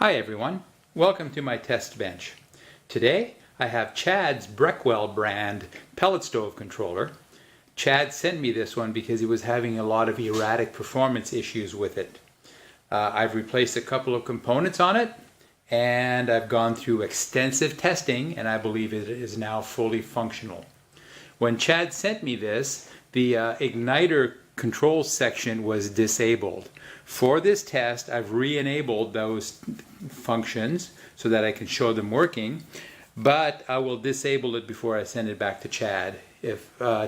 Hi everyone, welcome to my test bench. Today I have Chad's Breckwell brand pellet stove controller. Chad sent me this one because he was having a lot of erratic performance issues with it. I've replaced a couple of components on it and I've gone through extensive testing and I believe it is now fully functional. When Chad sent me this, the igniter control section was disabled. For this test, I've re-enabled those functions so that I can show them working, but I will disable it before I send it back to Chad.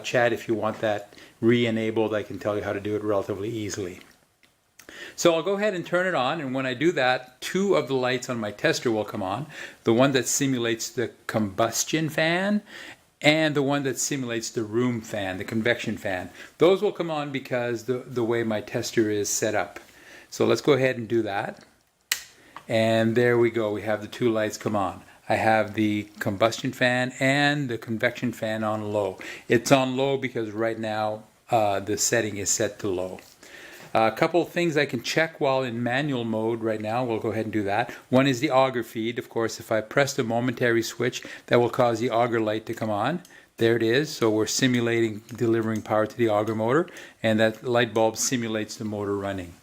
Chad, if you want that re-enabled, I can tell you how to do it relatively easily. So I'll go ahead and turn it on, and when I do that, two of the lights on my tester will come on. The one that simulates the combustion fan and the one that simulates the room fan, the convection fan. Those will come on because the way my tester is set up. So let's go ahead and do that. And there we go, we have the two lights come on. I have the combustion fan and the convection fan on low. It's on low because right now the setting is set to low. A couple of things I can check while in manual mode right now. We'll go ahead and do that. One is the auger feed. Of course, if I press the momentary switch, that will cause the auger light to come on. There it is. So we're simulating delivering power to the auger motor, and that light bulb simulates the motor running.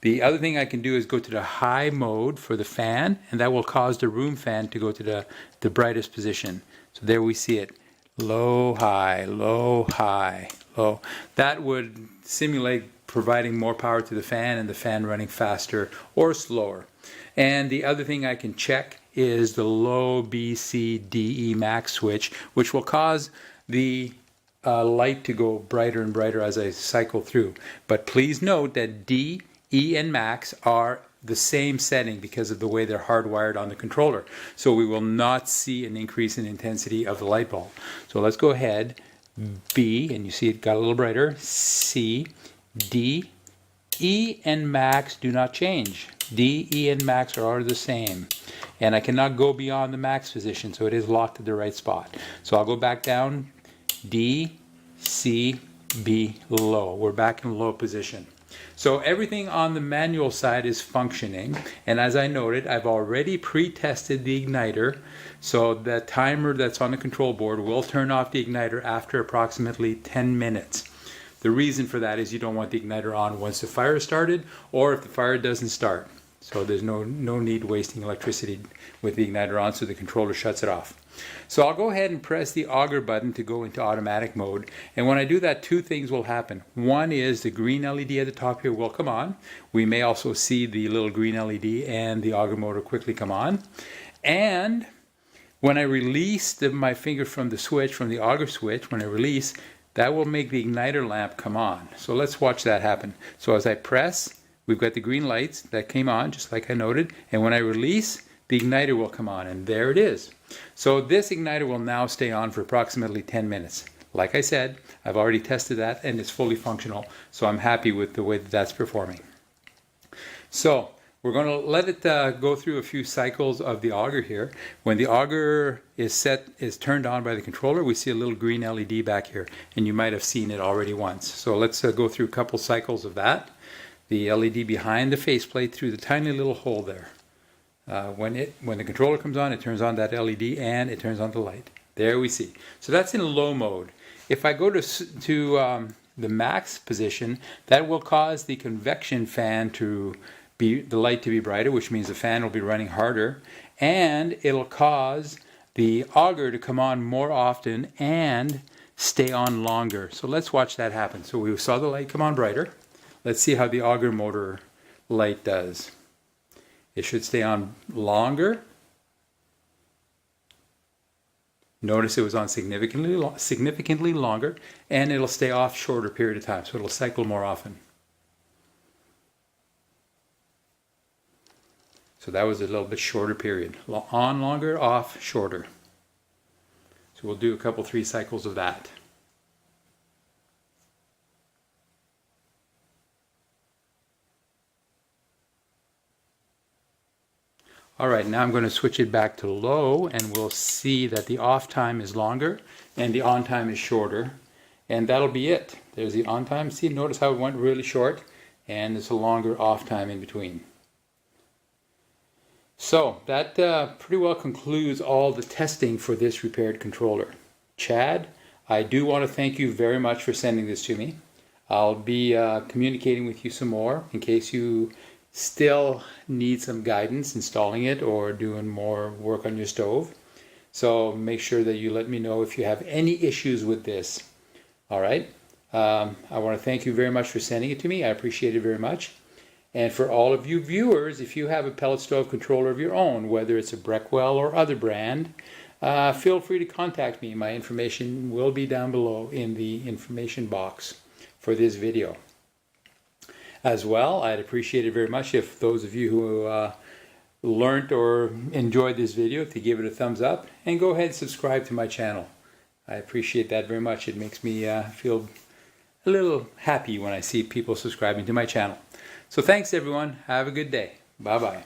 The other thing I can do is go to the high mode for the fan, and that will cause the room fan to go to the brightest position. So there we see it. Low, high, low, high, low. That would simulate providing more power to the fan and the fan running faster or slower. And the other thing I can check is the low B, C, D, E max switch, which will cause the light to go brighter and brighter as I cycle through. But please note that D, E, and max are the same setting because of the way they're hardwired on the controller. So we will not see an increase in intensity of the light bulb. So let's go ahead, B, and you see it got a little brighter, C, D, E, and max do not change. D, E, and max are the same. And I cannot go beyond the max position, so it is locked at the right spot. So I'll go back down, D, C, B, low. We're back in low position. So everything on the manual side is functioning, and as I noted, I've already pre-tested the igniter, so the timer that's on the control board will turn off the igniter after approximately 10 minutes. The reason for that is you don't want the igniter on once the fire is started or if the fire doesn't start. So there's no need wasting electricity with the igniter on, so the controller shuts it off. So I'll go ahead and press the auger button to go into automatic mode. And when I do that, two things will happen. One is the green LED at the top here will come on. We may also see the little green LED and the auger motor quickly come on. And when I release my finger from the switch, from the auger switch, when I release, that will make the igniter lamp come on. So let's watch that happen. So as I press, we've got the green lights that came on, just like I noted. And when I release, the igniter will come on, and there it is. So this igniter will now stay on for approximately 10 minutes. Like I said, I've already tested that, and it's fully functional. So I'm happy with the way that that's performing. So we're going to let it go through a few cycles of the auger here. When the auger is turned on by the controller, we see a little green LED back here, and you might have seen it already once. So let's go through a couple cycles of that. The LED behind the faceplate through the tiny little hole there. When the controller comes on, it turns on that LED and it turns on the light. There we see. So that's in low mode. If I go to the max position, that will cause the convection fan the light to be brighter, which means the fan will be running harder, and it'll cause the auger to come on more often and stay on longer. So let's watch that happen. So we saw the light come on brighter. Let's see how the auger motor light does. It should stay on longer. Notice it was on significantly longer, and it'll stay off shorter period of time, so it'll cycle more often. So that was a little bit shorter period. On longer, off shorter. So we'll do a couple, 3 cycles of that. Alright, now I'm going to switch it back to low, and we'll see that the off time is longer and the on time is shorter. And that'll be it. There's the on time. See, notice how it went really short, and there's a longer off time in between. So that pretty well concludes all the testing for this repaired controller. Chad, I do want to thank you very much for sending this to me. I'll be communicating with you some more in case you still need some guidance installing it or doing more work on your stove. So make sure that you let me know if you have any issues with this. All right. I want to thank you very much for sending it to me. I appreciate it very much. And for all of you viewers, if you have a pellet stove controller of your own, whether it's a Breckwell or other brand, feel free to contact me. My information will be down below in the information box for this video. As well, I'd appreciate it very much if those of you who learned or enjoyed this video to give it a thumbs up and go ahead and subscribe to my channel. I appreciate that very much. It makes me feel a little happy when I see people subscribing to my channel. So thanks everyone. Have a good day. Bye-bye.